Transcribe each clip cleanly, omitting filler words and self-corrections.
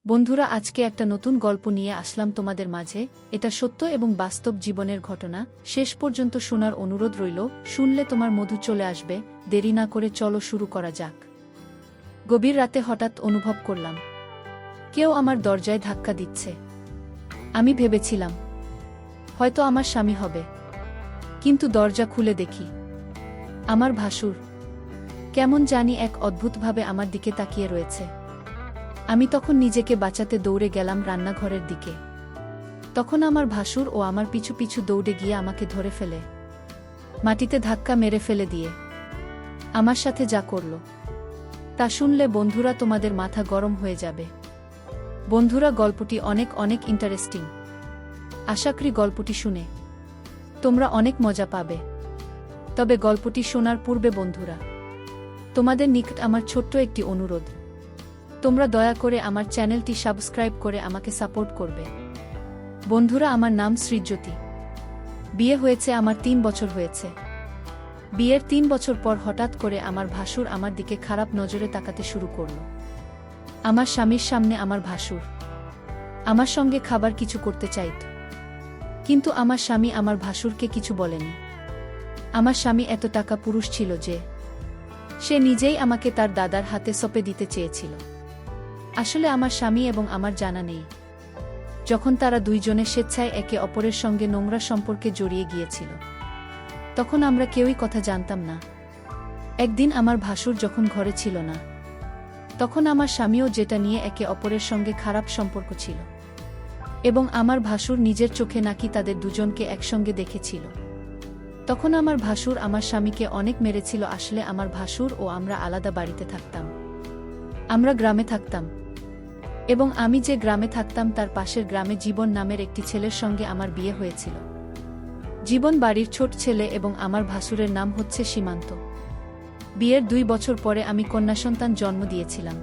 বন্ধুরা, আজকে একটা নতুন গল্প নিয়ে আসলাম তোমাদের মাঝে। এটা সত্য এবং বাস্তব জীবনের ঘটনা। শেষ পর্যন্ত শোনার অনুরোধ রইল। শুনলে তোমার মধু চলে আসবে। দেরি না করে চলো শুরু করা যাক। গভীর রাতে হঠাৎ অনুভব করলাম কেউ আমার দরজায় ধাক্কা দিচ্ছে। আমি ভেবেছিলাম হয়তো আমার স্বামী হবে, কিন্তু দরজা খুলে দেখি আমার ভাসুর কেমন জানি এক অদ্ভুতভাবে আমার দিকে তাকিয়ে রয়েছে। আমি তখন নিজেকে বাঁচাতে দৌড়ে গেলাম রান্নাঘরের দিকে। তখন আমার ভাসুর ও আমার পিছু পিছু দৌড়ে গিয়ে আমাকে ধরে ফেলে মাটিতে ধাক্কা মেরে ফেলে দিয়ে আমার সাথে যা করল তা শুনলে বন্ধুরা তোমাদের মাথা গরম হয়ে যাবে। বন্ধুরা, গল্পটি অনেক অনেক ইন্টারেস্টিং। আশা করি গল্পটি শুনে তোমরা অনেক মজা পাবে। তবে গল্পটি শোনার পূর্বে বন্ধুরা, তোমাদের নিকট আমার ছোট্ট একটি অনুরোধ। তোমরা দয়া করে আমার চ্যানেলটি সাবস্ক্রাইব করে আমাকে সাপোর্ট করবে। বন্ধুরা, আমার নাম সৃজ্যোতি। বিয়ে হয়েছে আমার 3 বছর হয়েছে। বিয়ের 3 বছর পর হঠাৎ করে আমার ভাসুর আমার দিকে খারাপ নজরে তাকাতে শুরু করল। আমার স্বামীর সামনে আমার ভাসুর আমার সঙ্গে খাবার কিছু করতে চাইত, কিন্তু আমার স্বামী আমার ভাসুরকে কিছু বলেনি। আমার স্বামী এত টাকা পুরুষ ছিল যে সে নিজেই আমাকে তার দাদার হাতে সঁপে দিতে চেয়েছিল। আসলে আমার স্বামী এবং আমার জানা নেই যখন তারা দুইজনে স্বেচ্ছায় একে অপরের সঙ্গে নোংরা সম্পর্কে জড়িয়ে গিয়েছিল, তখন আমরা কেউই কথা জানতাম না। একদিন আমার ভাসুর যখন ঘরে ছিল না, তখন আমার স্বামীও যেটা নিয়ে একে অপরের সঙ্গে খারাপ সম্পর্ক ছিল, এবং আমার ভাসুর নিজের চোখে নাকি তাদের দুজনকে একসঙ্গে দেখেছিল। তখন আমার ভাসুর আমার স্বামীকে অনেক মেরেছিল। আসলে আমার ভাসুর ও আমরা আলাদা বাড়িতে থাকতাম। আমরা গ্রামে থাকতাম, এবং আমি যে গ্রামে থাকতাম তার পাশের গ্রামে জীবন নামের একটি ছেলের সঙ্গে আমার বিয়ে হয়েছিল। জীবন বাড়ির ছোট ছেলে এবং আমার ভাসুরের নাম হচ্ছে সীমান্ত। বিয়ের 2 বছর পরে আমি কন্যাসন্তান জন্ম দিয়েছিলাম,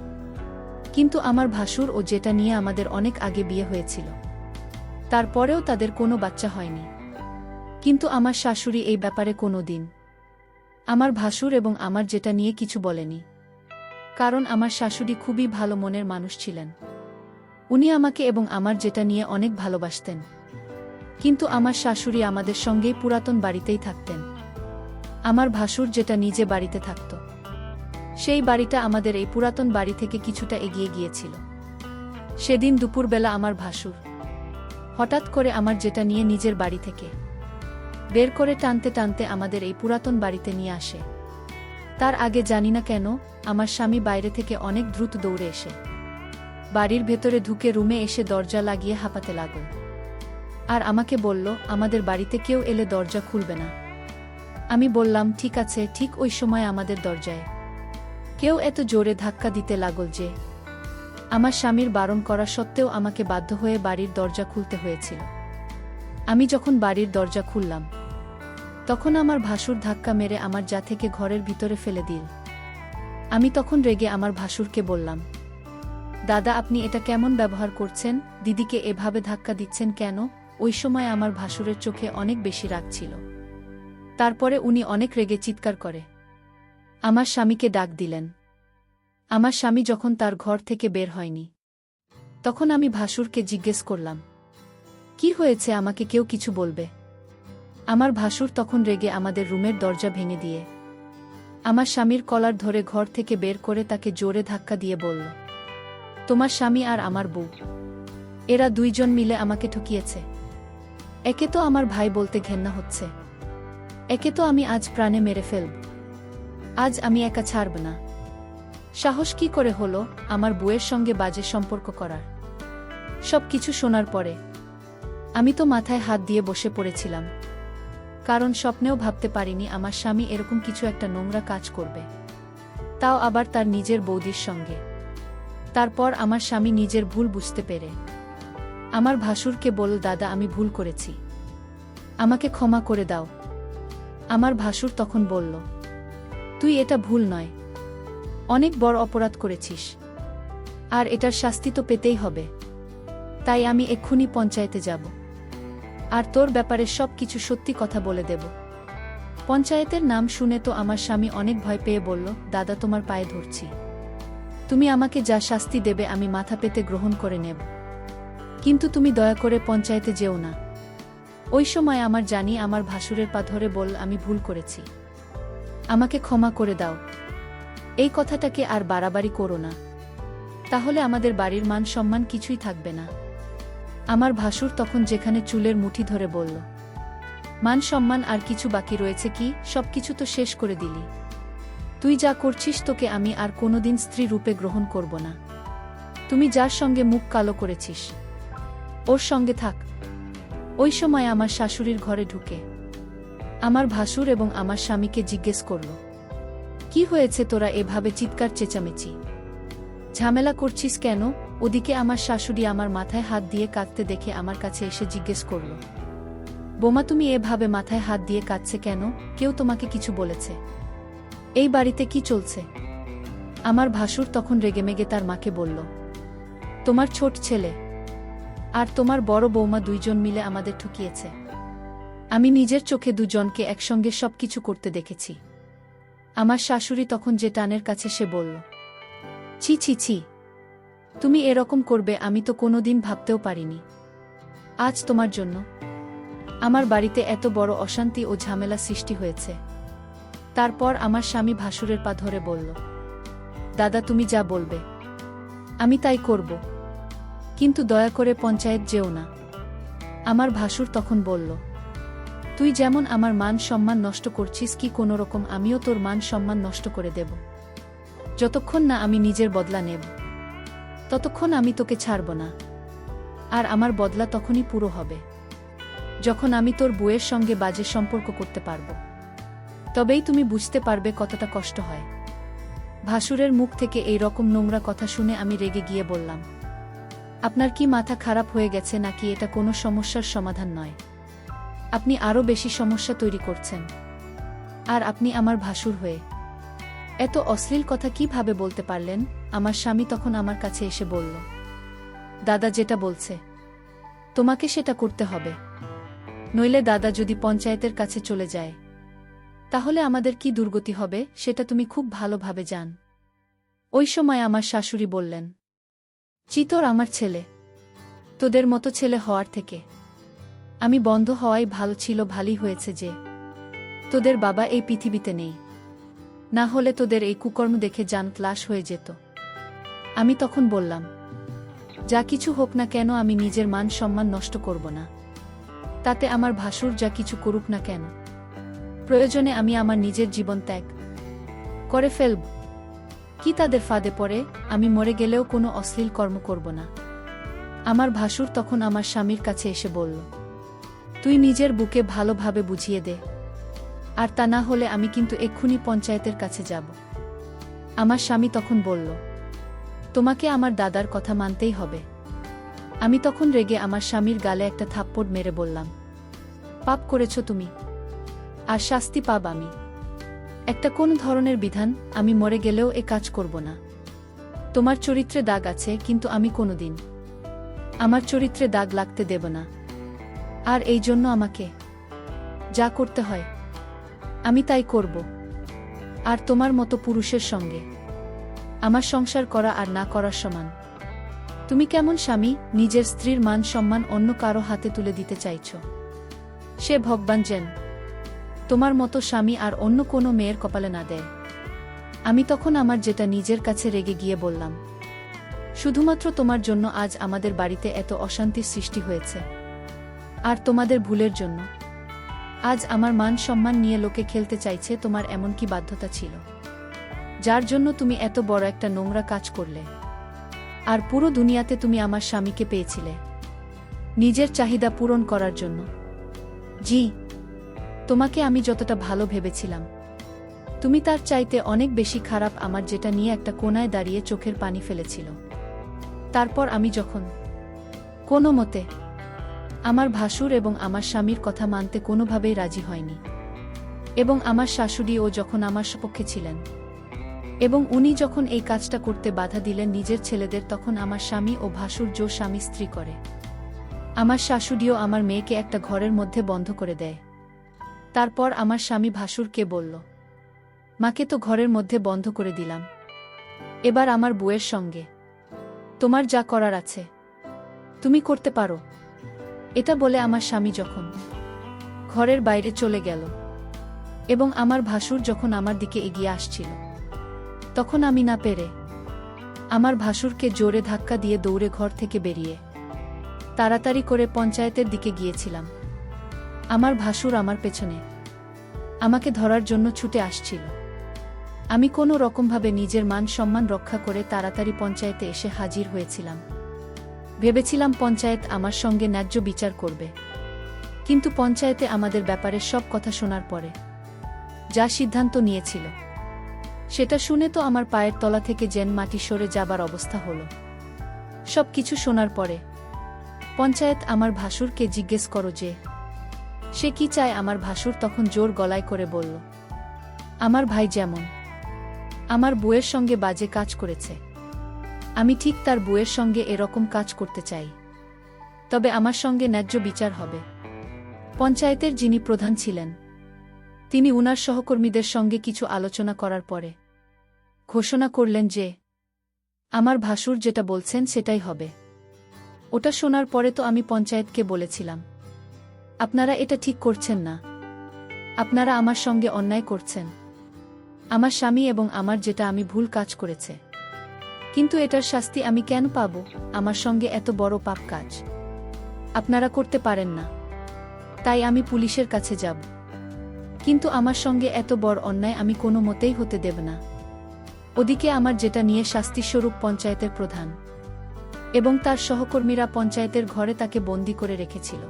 কিন্তু আমার ভাসুর ও যেটা নিয়ে আমাদের অনেক আগে বিয়ে হয়েছিল, তারপরেও তাদের কোনো বাচ্চা হয়নি। কিন্তু আমার শাশুড়ি এই ব্যাপারে কোনো দিন আমার ভাসুর এবং আমার যেটা নিয়ে কিছু বলেনি, কারণ আমার শাশুড়ি খুবই ভালো মনের মানুষ ছিলেন। উনি আমাকে এবং আমার যেটা নিয়ে অনেক ভালোবাসতেন। কিন্তু আমার শাশুড়ি আমাদের সঙ্গেই পুরাতন বাড়িতেই থাকতেন। আমার ভাসুর যেটা নিজে বাড়িতে থাকত, সেই বাড়িটা আমাদের এই পুরাতন বাড়ি থেকে কিছুটা এগিয়ে গিয়েছিল। সেদিন দুপুরবেলা আমার ভাসুর হঠাৎ করে আমার যেটা নিয়ে নিজের বাড়ি থেকে বের করে টানতে টানতে আমাদের এই পুরাতন বাড়িতে নিয়ে আসে। তার আগে জানি না কেন আমার স্বামী বাইরে থেকে অনেক দ্রুত দৌড়ে এসে বাড়ির ভেতরে ঢুকে রুমে এসে দরজা লাগিয়ে হাঁপাতে লাগল, আর আমাকে বলল আমাদের বাড়িতে কেউ এলে দরজা খুলবে না। আমি বললাম ঠিক আছে। ঠিক ওই সময় আমাদের দরজায় কেউ এত জোরে ধাক্কা দিতে লাগল যে আমার স্বামীর বারণ করা সত্ত্বেও আমাকে বাধ্য হয়ে বাড়ির দরজা খুলতে হয়েছিল। আমি যখন বাড়ির দরজা খুললাম, তখন আমার ভাসুর ধাক্কা মেরে আমার যা থেকে ঘরের ভিতরে ফেলে দিল। আমি তখন রেগে আমার ভাসুরকে বললাম, দাদা, আপনি এটা কেমন ব্যবহার করছেন? দিদিকে এভাবে ধাক্কা দিচ্ছেন কেন? ওই সময় আমার ভাসুরের চোখে অনেক বেশি রাগ ছিল। তারপরে উনি অনেক রেগে চিৎকার করে আমার স্বামীকে ডাক দিলেন। আমার স্বামী যখন তার ঘর থেকে বের হয়নি, তখন আমি ভাসুরকে জিজ্ঞেস করলাম, কি হয়েছে? আমাকে কেউ কিছু বলবে? আমার ভাসুর তখন রেগে আমাদের রুমের দরজা ভেঙে দিয়ে আমার স্বামীর কলার ধরে ঘর থেকে বের করে তাকে জোরে ধাক্কা দিয়ে বলল, তোমার স্বামী আর আমার বউ, এরা দুইজন মিলে আমাকে ঠকিয়েছে। একে তো আমার ভাই বলতে ঘেন্না হচ্ছে, একে তো আমি আজ প্রাণে মেরে ফেলব। আজ আমি একা ছাড়ব না। সাহস কি করে হলো আমার বউয়ের সঙ্গে বাজে সম্পর্ক করার? সব কিছু শোনার পরে আমি তো মাথায় হাত দিয়ে বসে পড়েছিলাম, কারণ স্বপ্নেও ভাবতে পারিনি আমার স্বামী এরকম কিছু একটা নোংরা কাজ করবে, তাও আবার তার নিজের বৌদির সঙ্গে। তারপর আমার স্বামী নিজের ভুল বুঝতে পেরে আমার ভাসুরকে বলল, দাদা, আমি ভুল করেছি, আমাকে ক্ষমা করে দাও। আমার ভাসুর তখন বলল, তুই এটা ভুল নয়, অনেক বড় অপরাধ করেছিস, আর এটার শাস্তি তো পেতেই হবে। তাই আমি এক্ষুনি পঞ্চায়েতে যাব, আর তোর ব্যাপারে সব কিছু সত্যি কথা বলে দেব। পঞ্চায়েতের নাম শুনে তো আমার স্বামী অনেক ভয় পেয়ে বলল, দাদা, তোমার পায়ে ধরছি, তুমি আমাকে যা শাস্তি দেবে আমি মাথা পেতে গ্রহণ করে নেব, কিন্তু তুমি দয়া করে পঞ্চায়েতে যেও না। ওই সময় আমার জানি আমার ভাসুরের পা ধরে বল, আমি ভুল করেছি, আমাকে ক্ষমা করে দাও, এই কথাটাকে আর বাড়াবাড়ি করো না, তাহলে আমাদের বাড়ির মান সম্মান কিছুই থাকবে না। আমার ভাসুর তখন যেখানে চুলের মুঠি ধরে বলল, মান সম্মান আর কিছু বাকি রয়েছে কি? সবকিছু তো শেষ করে দিলি। তুই যা করছিস, তোকে আমি আর কোনোদিন স্ত্রী রূপে গ্রহণ করব না। তুমি যার সঙ্গে মুখ কালো করেছিস ওর সঙ্গে থাক। ওই সময় আমার শাশুড়ির ঘরে ঢুকে আমার ভাসুর এবং আমার স্বামীকে জিজ্ঞেস করল, কি হয়েছে, তোরা এভাবে চিৎকার চেঁচামেচি ঝামেলা করছিস কেন? ওদিকে আমার শাশুড়ি আমার মাথায় হাত দিয়ে কাঁদতে দেখে আমার কাছে এসে জিজ্ঞেস করল, বোমা তুমি এভাবে মাথায় হাত দিয়ে কাঁদছে কেন? কেউ তোমাকে কিছু বলেছে? এই বাড়িতে কি চলছে? আমার ভাসুর তখন রেগেমেগে তার মাকে বলল, তোমার ছোট ছেলে আর তোমার বড় বৌমা দুইজন মিলে আমাদের ঠকিয়েছে। আমি নিজের চোখে দুজনকে একসঙ্গে সবকিছু করতে দেখেছি। আমার শাশুড়ি তখন যে টানের কাছে সে বলল, ছি ছি ছি, তুমি এরকম করবে আমি তো কোনোদিন ভাবতেও পারিনি। আজ তোমার জন্য আমার বাড়িতে এত বড় অশান্তি ও ঝামেলা সৃষ্টি হয়েছে। তারপর আমার স্বামী ভাসুরের পা ধরে বলল, দাদা তুমি যা বলবে আমি তাই করব, কিন্তু দয়া করে পঞ্চায়েত যেও না। আমার ভাসুর তখন বলল, তুই যেমন আমার মান সম্মান নষ্ট করছিস, কি কোনোরকম আমিও তোর মান সম্মান নষ্ট করে দেব। যতক্ষণ না আমি নিজের বদলা নেব ততক্ষণ আমি তোকে ছাড়ব না। আর আমার বদলা তখনই পুরো হবে যখন আমি তোর বউয়ের সঙ্গে বাজে সম্পর্ক করতে পারব। তবেই তুমি বুঝতে পারবে কতটা কষ্ট হয়। ভাসুরের মুখ থেকে এই রকম নোংরা কথা শুনে আমি রেগে গিয়ে বললাম, আপনার কি মাথা খারাপ হয়ে গেছে নাকি? এটা কোনো সমস্যার সমাধান নয়, আপনি আরও বেশি সমস্যা তৈরি করছেন। আর আপনি আমার ভাসুর হয়ে এত অশ্লীল কথা কিভাবে বলতে পারলেন? আমার স্বামী তখন আমার কাছে এসে বলল, দাদা যেটা বলছে তোমাকে সেটা করতে হবে, নইলে দাদা যদি পঞ্চায়েতের কাছে চলে যায় তাহলে আমাদের কি দুর্গতি হবে সেটা তুমি খুব ভালোভাবে জান। ওই সময় আমার শাশুড়ি বললেন, চিতর আমার ছেলে, তোদের মতো ছেলে হওয়ার থেকে আমি বন্ধ হওয়াই ভালো ছিল। ভালোই হয়েছে যে তোদের বাবা এই পৃথিবীতে নেই, না হলে তোদের এই কুকর্ম দেখে জান ক্লাস হয়ে যেত। আমি তখন বললাম, যা কিছু হোক না কেন আমি নিজের মান সম্মান নষ্ট করব না, তাতে আমার ভাসুর যা কিছু করুক না কেন, প্রয়োজনে আমি আমার নিজের জীবন ত্যাগ করে ফেলব। কি তাদের ফাঁদে পড়ে আমি মরে গেলেও কোনো অশ্লীল কর্ম করব না। আমার ভাসুর তখন আমার স্বামীর কাছে এসে বলল, তুই নিজের বুকে ভালোভাবে বুঝিয়ে দে, আর তা না হলে আমি কিন্তু এক্ষুনি পঞ্চায়েতের কাছে যাব। আমার স্বামী তখন বলল, তোমাকে আমার দাদার কথা মানতেই হবে। আমি তখন রেগে আমার স্বামীর গালে একটা থাপ্পড় মেরে বললাম, পাপ করেছ তুমি, আর শাস্তি পাব আমি। একটা কোন ধরনের বিধান? আমি মরে গেলেও এ কাজ করব না। তোমার চরিত্রে দাগ আছে, কিন্তু আমি কোনোদিন আমার চরিত্রে দাগ লাগতে দেব না। আর এই জন্য আমাকে যা করতে হয় আমি তাই করব। আর তোমার মতো পুরুষের সঙ্গে আমার সংসার করা আর না করার সমান। তুমি কেমন স্বামী, নিজের স্ত্রীর মান সম্মান অন্য কারো হাতে তুলে দিতে চাইছ? সে ভগবান যেন তোমার মতো স্বামী আর অন্য কোনো মেয়ের কপালে না দেয়। আমি তখন আমার যেটা নিজের কাছে রেগে গিয়ে বললাম, শুধুমাত্র তোমার জন্য আজ আমাদের বাড়িতে এত অশান্তির সৃষ্টি হয়েছে, আর তোমাদের ভুলের জন্য আজ আমার মান সম্মান নিয়ে লোকে খেলতে চাইছে। তোমার এমন কি বাধ্যতা ছিল যার জন্য তুমি এত বড় একটা নোংরা কাজ করলে? আর পুরো দুনিয়াতে তুমি আমার স্বামীকে পেয়েছিলে নিজের চাহিদা পূরণ করার জন্য। জি, তোমাকে আমি যতটা ভালো ভেবেছিলাম তুমি তার চাইতে অনেক বেশি খারাপ। আমার যেটা নিয়ে একটা কোণায় দাঁড়িয়ে চোখের পানি ফেলেছিল। তারপর আমি যখন কোনো মতে আমার ভাসুর এবং আমার স্বামীর কথা মানতে কোনোভাবেই রাজি হয়নি, এবং আমার শাশুড়িও যখন আমার সপক্ষে ছিলেন এবং উনি যখন এই কাজটা করতে বাধা দিলেন নিজের ছেলেদের, তখন আমার স্বামী ও ভাসুর জো স্বামী স্ত্রী করে আমার শাশুড়িও আমার মেয়েকে একটা ঘরের মধ্যে বন্ধ করে দেয়। তারপর আমার স্বামী ভাসুরকে বলল, মাকে তো ঘরের মধ্যে বন্ধ করে দিলাম, এবার আমার বউয়ের সঙ্গে তোমার যা করার আছে তুমি করতে পারো। এটা বলে আমার স্বামী যখন ঘরের বাইরে চলে গেল এবং আমার ভাসুর যখন আমার দিকে এগিয়ে আসছিল, তখন আমি না পেরে আমার ভাসুরকে জোরে ধাক্কা দিয়ে দৌড়ে ঘর থেকে বেরিয়ে তাড়াতাড়ি করে পঞ্চায়েতের দিকে গিয়েছিলাম। আমার ভাসুর আমার পেছনে আমাকে ধরার জন্য ছুটে আসছিল। আমি কোনো রকমভাবে নিজের মান সম্মান রক্ষা করে তাড়াতাড়ি পঞ্চায়েতে এসে হাজির হয়েছিলাম। ভেবেছিলাম পঞ্চায়েত আমার সঙ্গে ন্যায্য বিচার করবে, কিন্তু পঞ্চায়েতে আমাদের ব্যাপারে সব কথা শোনার পরে যা সিদ্ধান্ত নিয়েছিল সেটা শুনে তো আমার পায়ের তলা থেকে যেন মাটি সরে যাবার অবস্থা হলো। সব কিছু শোনার পরে পঞ্চায়েত আমার ভাসুরকে জিজ্ঞেস করো যে সে কি চায়। আমার ভাসুর তখন জোর গলায় করে বলল, আমার ভাই যেমন আমার বউয়ের সঙ্গে বাজে কাজ করেছে, আমি ঠিক তার বউয়ের সঙ্গে এরকম কাজ করতে চাই, তবে আমার সঙ্গে ন্যায্য বিচার হবে। পঞ্চায়েতের যিনি প্রধান ছিলেন তিনি উনার সহকর্মীদের সঙ্গে কিছু আলোচনা করার পরে ঘোষণা করলেন যে আমার ভাসুর যেটা বলছেন সেটাই হবে। ওটা শোনার পরে তো আমি পঞ্চায়েতকে বলেছিলাম, আপনারা এটা ঠিক করছেন না, আপনারা আমার সঙ্গে অন্যায় করছেন। আমার স্বামী এবং আমার যেটা আমি ভুল কাজ করেছে, কিন্তু এটার শাস্তি আমি কেন পাব? আমার সঙ্গে এত বড় পাপ কাজ আপনারা করতে পারেন না, তাই আমি পুলিশের কাছে যাব, কিন্তু আমার সঙ্গে এত বড় অন্যায় আমি কোনো মতেই হতে দেব না। ওদিকে আমার যেটা নিয়ে শাস্তিস্বরূপ পঞ্চায়েতের প্রধান এবং তার সহকর্মীরা পঞ্চায়েতের ঘরে তাকে বন্দী করে রেখেছিল।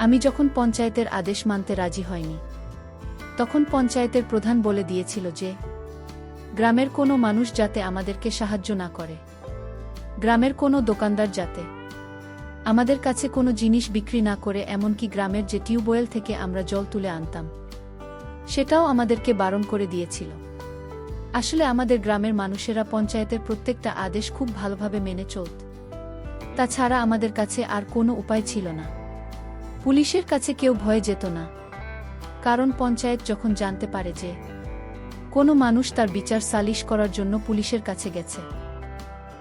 আমি যখন পঞ্চায়েতের আদেশ মানতে রাজি হয়নি, তখন পঞ্চায়েতের প্রধান বলে দিয়েছিল যে গ্রামের কোনো মানুষ যাতে আমাদেরকে সাহায্য না করে, গ্রামের কোনো দোকানদার যাতে আমাদের কাছে কোনো জিনিস বিক্রি না করে, এমনকি গ্রামের যে টিউবওয়েল থেকে আমরা জল তুলে আনতাম সেটাও আমাদেরকে বারণ করে দিয়েছিল। আসলে আমাদের গ্রামের মানুষেরা পঞ্চায়েতের প্রত্যেকটা আদেশ খুব ভালোভাবে মেনে চলত, তাছাড়া আমাদের কাছে আর কোনো উপায় ছিল না। পুলিশের কাছে কেউ ভয়ে যেত না, কারণ পঞ্চায়েত যখন জানতে পারে যে কোনো মানুষ তার বিচার সালিশ করার জন্য পুলিশের কাছে গেছে,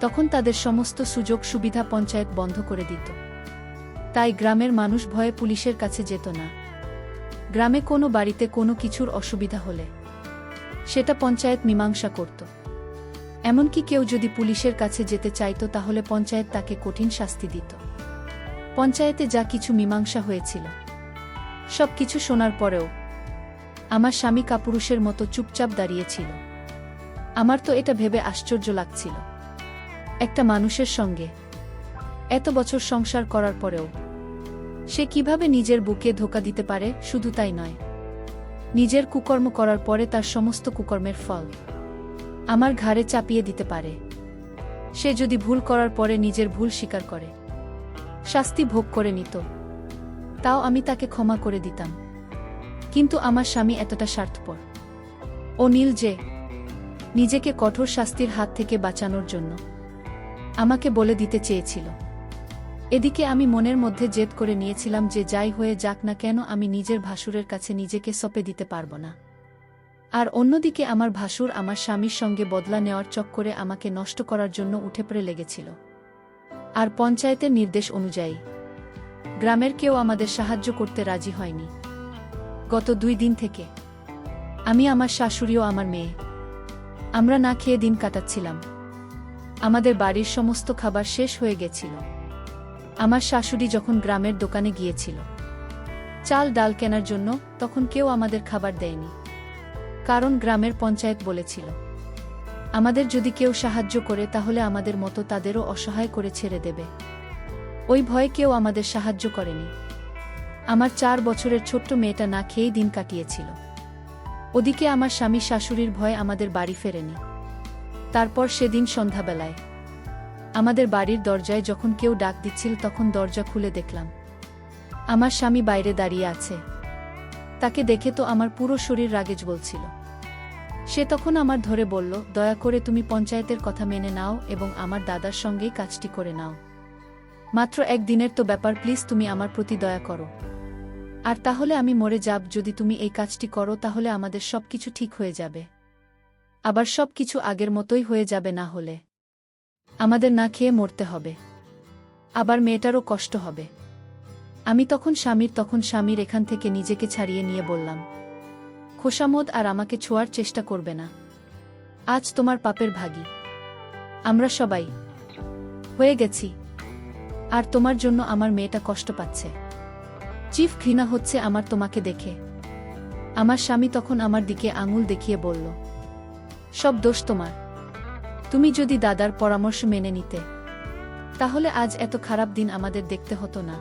তখন তাদের সমস্ত সুযোগ সুবিধা পঞ্চায়েত বন্ধ করে দিত। তাই গ্রামের মানুষ ভয়ে পুলিশের কাছে যেত না। গ্রামে কোনো বাড়িতে কোনো কিছুর অসুবিধা হলে সেটা পঞ্চায়েত মীমাংসা করত। এমনকি কেউ যদি পুলিশের কাছে যেতে চাইত তাহলে পঞ্চায়েত তাকে কঠিন শাস্তি দিত। পঞ্চায়েতে যা কিছু মীমাংসা হয়েছিল সব কিছু শোনার পরেও আমার স্বামী কাপুরুষের মতো চুপচাপ দাঁড়িয়েছিল। আমার তো এটা ভেবে আশ্চর্য লাগছিল, একটা মানুষের সঙ্গে এত বছর সংসার করার পরেও সে কিভাবে নিজের বুকে ধোঁকা দিতে পারে। শুধু তাই নয়, নিজের কুকর্ম করার পরে তার সমস্ত কুকর্মের ফল আমার ঘাড়ে চাপিয়ে দিতে পারে। সে যদি ভুল করার পরে নিজের ভুল স্বীকার করে শাস্তি ভোগ করে নিত, তাও আমি তাকে ক্ষমা করে দিতাম। কিন্তু আমার স্বামী এতটা স্বার্থপর ও নীল যে নিজেকে কঠোর শাস্তির হাত থেকে বাঁচানোর জন্য আমাকে বলে দিতে চেয়েছিল। এদিকে আমি মনের মধ্যে জেদ করে নিয়েছিলাম যে যাই হয়ে যাক না কেন আমি নিজের ভাসুরের কাছে নিজেকে সঁপে দিতে পারব না। আর অন্যদিকে আমার ভাসুর আমার স্বামীর সঙ্গে বদলা নেওয়ার চক্করে আমাকে নষ্ট করার জন্য উঠে পড়ে লেগেছিল। আর পঞ্চায়েতের নির্দেশ অনুযায়ী গ্রামের কেউ আমাদের সাহায্য করতে রাজি হয়নি। গত 2 দিন থেকে আমি, আমার শাশুড়ি ও আমার মেয়ে আমরা না খেয়ে দিন কাটাচ্ছিলাম। আমাদের বাড়ির সমস্ত খাবার শেষ হয়ে গেছিল। আমার শাশুড়ি যখন গ্রামের দোকানে গিয়েছিল চাল ডাল কেনার জন্য, তখন কেউ আমাদের খাবার দেয়নি, কারণ গ্রামের পঞ্চায়েত বলেছিল আমাদের যদি কেউ সাহায্য করে তাহলে আমাদের মতো তাদেরও অসহায় করে ছেড়ে দেবে। ওই ভয়ে কেউ আমাদের সাহায্য করেনি। আমার 4 বছরের ছোট্ট মেয়েটা না খেয়েই দিন কাটিয়েছিল। ওদিকে আমার স্বামী শাশুড়ির ভয়ে আমাদের বাড়ি ফেরেনি। তারপর সেদিন সন্ধ্যাবেলায় আমাদের বাড়ির দরজায় যখন কেউ ডাক দিচ্ছিল, তখন দরজা খুলে দেখলাম আমার স্বামী বাইরে দাঁড়িয়ে আছে। তাকে দেখে তো আমার পুরো শরীর রাগে জ্বলছিল। সে তখন আমার ধরে বলল, দয়া করে তুমি পঞ্চায়েতের কথা মেনে নাও এবং আমার দাদার সঙ্গেই কাজটি করে নাও। মাত্র 1 দিনের তো ব্যাপার, প্লিজ তুমি আমার প্রতি দয়া করো। আর তাহলে আমি মরে যাব। যদি তুমি এই কাজটি করো তাহলে আমাদের সবকিছু ঠিক হয়ে যাবে। আবার সব কিছু আগের মতোই হয়ে যাবে, না হলে আমাদের না খেয়ে মরতে হবে, আবার মেয়েটারও কষ্ট হবে। আমি তখন স্বামীর এখান থেকে নিজেকে ছাড়িয়ে নিয়ে বললাম, খোশামদ আর আমাকে ছোঁয়ার চেষ্টা করবে না। আজ তোমার পাপের ভাগী আমরা সবাই হয়ে গেছি, আর তোমার জন্য আমার মেয়েটা কষ্ট পাচ্ছে। চিফ ঘৃণা হচ্ছে আমার তোমাকে দেখে। আমার স্বামী তখন আমার দিকে আঙুল দেখিয়ে বলল, সব দোষ তোমার। তুমি যদি দাদার পরামর্শ মেনে নিতে, তাহলে আজ এত খারাপ দিন আমাদের দেখতে হতো না।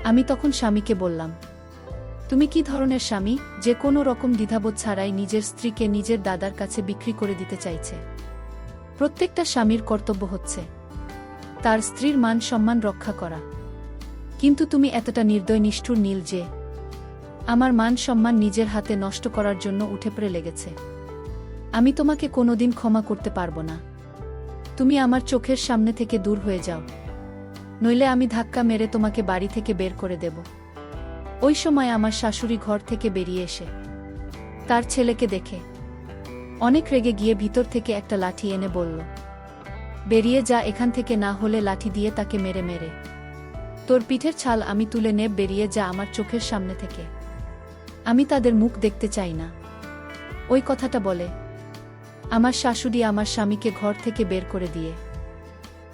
আমি তখন স্বামীকে বললাম, তুমি কি ধরনের স্বামী যে কোনো রকম দ্বিধাবোধ ছাড়াই নিজের স্ত্রীকে নিজের দাদার কাছে বিক্রি করে দিতে চাইছে? প্রত্যেকটা স্বামীর কর্তব্য হচ্ছে তার স্ত্রীর মান সম্মান রক্ষা করা, কিন্তু তুমি এতটা নির্দয় নিষ্ঠুর নীল যে আমার মান সম্মান নিজের হাতে নষ্ট করার জন্য উঠে পড়ে লেগেছে। আমি তোমাকে কোনোদিন ক্ষমা করতে পারবো না। তুমি আমার চোখের সামনে থেকে দূর হয়ে যাও, নইলে আমি ধাক্কা মেরে তোমাকে বাড়ি থেকে বের করে দেব। ওই সময় আমার শাশুড়ি ঘর থেকে বেরিয়ে এসে তার ছেলেকে দেখে অনেক রেগে গিয়ে ভিতর থেকে একটা লাঠি এনে বলল, বেরিয়ে যা এখান থেকে, না হলে লাঠি দিয়ে তাকে মেরে মেরে তোর পিঠের ছাল আমি তুলে নেব। বেরিয়ে যা আমার চোখের সামনে থেকে, আমি তাদের মুখ দেখতে চাই না। ওই কথাটা বলে আমার শাশুড়ি আমার স্বামীকে ঘর থেকে বের করে দিয়ে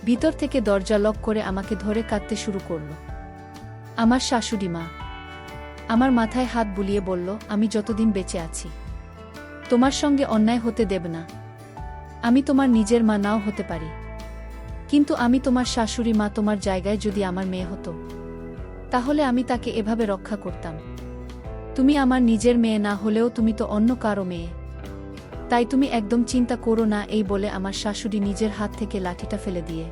ভিতর থেকে দরজা লক করে আমাকে ধরে কাঁদতে শুরু করল। আমার শাশুড়ি মা আমার মাথায় হাত বুলিয়ে বলল, আমি যতদিন বেঁচে আছি তোমার সঙ্গে অন্যায় হতে দেব না। আমি তোমার নিজের মা নাও হতে পারি, কিন্তু আমি তোমার শাশুড়ি মা। তোমার জায়গায় যদি আমার মেয়ে হতো, তাহলে আমি তাকে এভাবে রক্ষা করতাম? তুমি আমার নিজের মেয়ে না হলেও তুমি তো অন্য কারো মেয়ে, তাই তুমি একদম চিন্তা করো না। এই বলে আমার শাশুড়ি নিজের হাত থেকে লাঠিটা ফেলে দিয়ে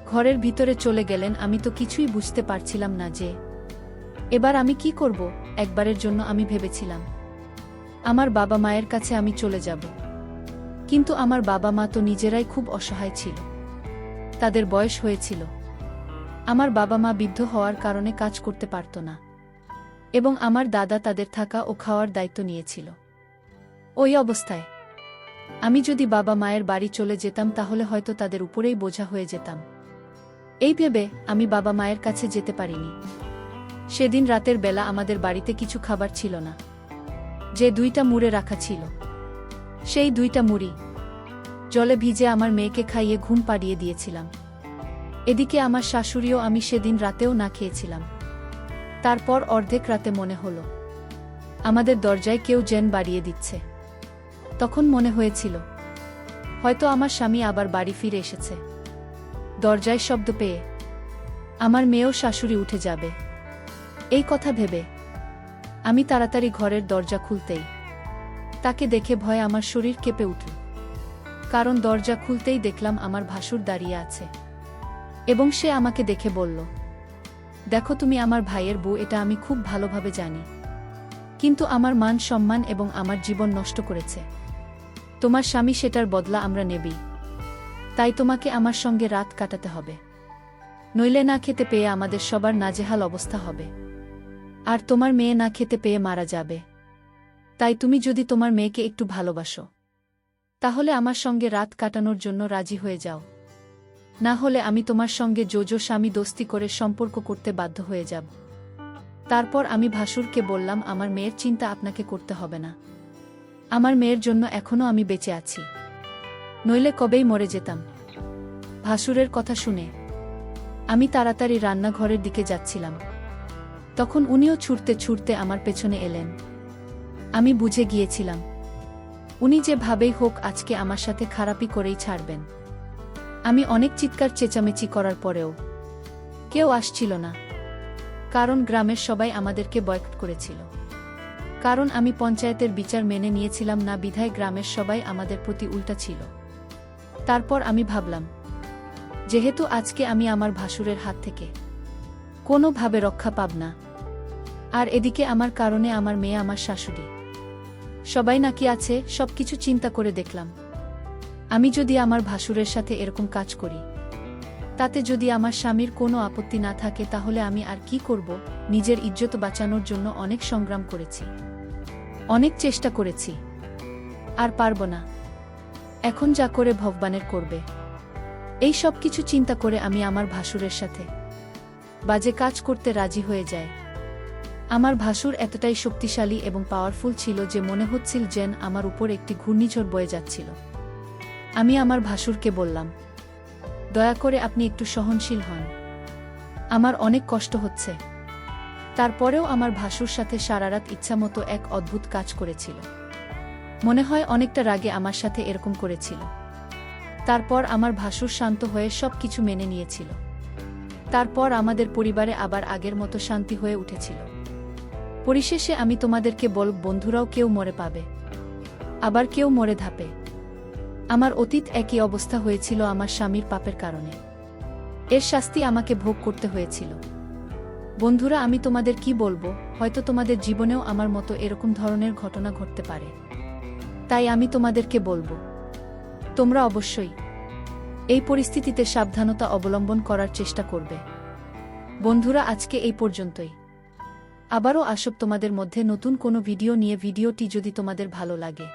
ঘরের ভিতরে চলে গেলেন। আমি তো কিছুই বুঝতে পারছিলাম না যে এবার আমি কি করব। একবারের জন্য আমি ভেবেছিলাম আমার বাবা মায়ের কাছে আমি চলে যাব, কিন্তু আমার বাবা মা তো নিজেরাই খুব অসহায় ছিল। তাদের বয়স হয়েছিল, আমার বাবা মা বৃদ্ধ হওয়ার কারণে কাজ করতে পারত না, এবং আমার দাদা তাদের থাকা ও খাওয়ার দায়িত্ব নিয়েছিল। ওই অবস্থায় আমি যদি বাবা মায়ের বাড়ি চলে যেতাম, তাহলে হয়তো তাদের উপরেই বোঝা হয়ে যেতাম। এই ভেবে আমি বাবা মায়ের কাছে যেতে পারিনি। সেদিন রাতের বেলা আমাদের বাড়িতে কিছু খাবার ছিল না। যে 2টা মুড়ে রাখা ছিল, সেই 2টা মুড়ি জলে ভিজে আমার মেয়েকে খাইয়ে ঘুম পাড়িয়ে দিয়েছিলাম। এদিকে আমার শাশুড়িও আমি সেদিন রাতেও না খেয়েছিলাম। তারপর অর্ধেক রাতে মনে হলো আমাদের দরজায় কেউ জেন বাড়িয়ে দিচ্ছে। তখন মনে হয়েছিল হয়তো আমার স্বামী আবার বাড়ি ফিরে এসেছে। দরজায় শব্দ পেয়ে আমার মেয়েও শাশুড়ি উঠে যাবে, এই কথা ভেবে আমি তাড়াতাড়ি ঘরের দরজা খুলতেই তাকে দেখে ভয়ে আমার শরীর কেঁপে উঠল। কারণ দরজা খুলতেই দেখলাম আমার ভাসুর দাঁড়িয়ে আছে, এবং সে আমাকে দেখে বলল, দেখো তুমি আমার ভাইয়ের বউ, এটা আমি খুব ভালোভাবে জানি, কিন্তু আমার মান সম্মান এবং আমার জীবন নষ্ট করেছে তোমার স্বামী, সেটার বদলা আমরা নেবই। তাই তোমাকে আমার সঙ্গে রাত কাটাতে হবে, নইলে না খেতে পেয়ে আমাদের সবার নাজেহাল অবস্থা হবে, আর তোমার মেয়ে না খেতে পেয়ে মারা যাবে। তাই তুমি যদি তোমার মেয়েকে একটু ভালোবাসো, তাহলে আমার সঙ্গে রাত কাটানোর জন্য রাজি হয়ে যাও, না হলে আমি তোমার সঙ্গে জোজো স্বামী দোস্তি করে সম্পর্ক করতে বাধ্য হয়ে যাব। তারপর আমি ভাসুরকে বললাম, আমার মেয়ের চিন্তা আপনাকে করতে হবে না। আমার মেয়ের জন্য এখনো আমি বেঁচে আছি, নইলে কবেই মরে যেতাম। ভাসুরের কথা শুনে আমি তাড়াতাড়ি রান্নাঘরের দিকে যাচ্ছিলাম, তখন উনিও ছুটতে ছুটতে আমার পেছনে এলেন। আমি বুঝে গিয়েছিলাম উনি যেভাবেই হোক আজকে আমার সাথে খারাপই করেই ছাড়বেন। আমি অনেক চিৎকার চেঁচামেচি করার পরেও কেউ আসছিল না, কারণ গ্রামের সবাই আমাদেরকে বয়কট করেছিল। কারণ আমি পঞ্চায়েতের বিচার মেনে নিয়েছিলাম না, বিধায় গ্রামের সবাই আমাদের প্রতি উল্টা ছিল। তারপর আমি ভাবলাম, যেহেতু আজকে আমি আমার ভাসুরের হাত থেকে কোনোভাবে রক্ষা পাব না, আর এদিকে আমার কারণে আমার মেয়ে, আমার শাশুড়ি সবাই নাকি আছে, সবকিছু চিন্তা করে দেখলাম আমি যদি আমার ভাসুরের সাথে এরকম কাজ করি, তাতে যদি আমার স্বামীর কোনো আপত্তি না থাকে, তাহলে আমি আর কি করব। নিজের ইজ্জত বাঁচানোর জন্য অনেক সংগ্রাম করেছি, অনেক চেষ্টা করেছি, আর পারব না। এখন যা করে ভগবানের করবে। এই সব কিছু চিন্তা করে আমি আমার ভাসুরের সাথে বাজে কাজ করতে রাজি হয়ে যায়। আমার ভাসুর এতটাই শক্তিশালী এবং পাওয়ারফুল ছিল যে মনে হচ্ছিল যেন আমার উপর একটি ঘূর্ণিঝড় বয়ে যাচ্ছিল। আমি আমার ভাসুরকে বললাম, দয়া করে আপনি একটু সহনশীল হন। আমার অনেক কষ্ট হচ্ছে। তারপরেও আমার ভাসুর সাথে সারারাত ইচ্ছামতো এক অদ্ভুত কাজ করেছিল। মনে হয় অনেকটা রাগে আমার সাথে এরকম করেছিল। তারপর আমার ভাসুর শান্ত হয়ে সব কিছু মেনে নিয়েছিল। তারপর আমাদের পরিবারে আবার আগের মতো শান্তি হয়ে উঠেছিল। পরিশেষে আমি তোমাদেরকে বলব, বন্ধুরাও কেউ মরে পাবে, আবার কেউ মরে ধাপে। আমার অতীত একই অবস্থা হয়েছিল আমার স্বামীর পাপের কারণে। এর শাস্তি আমাকে ভোগ করতে হয়েছিল। বন্ধুরা, আমি তোমাদের কি বলবো, হয়তো তোমাদের জীবনেও আমার মতো এরকম ধরনের ঘটনা ঘটতে পারে। তাই আমি তোমাদেরকে বলবো, তোমরা অবশ্যই এই পরিস্থিতিতে সাবধানতা অবলম্বন করার চেষ্টা করবে। বন্ধুরা, আজকে এই পর্যন্তই। আবারও আসব তোমাদের মধ্যে নতুন কোনো ভিডিও নিয়ে। ভিডিওটি যদি তোমাদের ভালো লাগে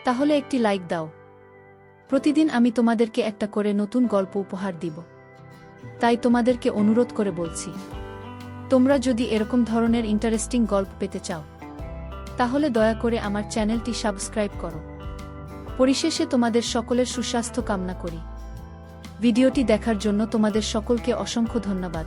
তাহলে একটি লাইক দাও। প্রতিদিন আমি তোমাদেরকে একটা করে নতুন গল্প উপহার দিব। তাই তোমাদেরকে অনুরোধ করে বলছি, তোমরা যদি এরকম ধরনের ইন্টারেস্টিং গল্প পেতে চাও তাহলে দয়া করে আমার চ্যানেলটি সাবস্ক্রাইব করো। পরিশেষে তোমাদের সকলের সুস্বাস্থ্য কামনা করি। ভিডিওটি দেখার জন্য তোমাদের সকলকে অসংখ্য ধন্যবাদ।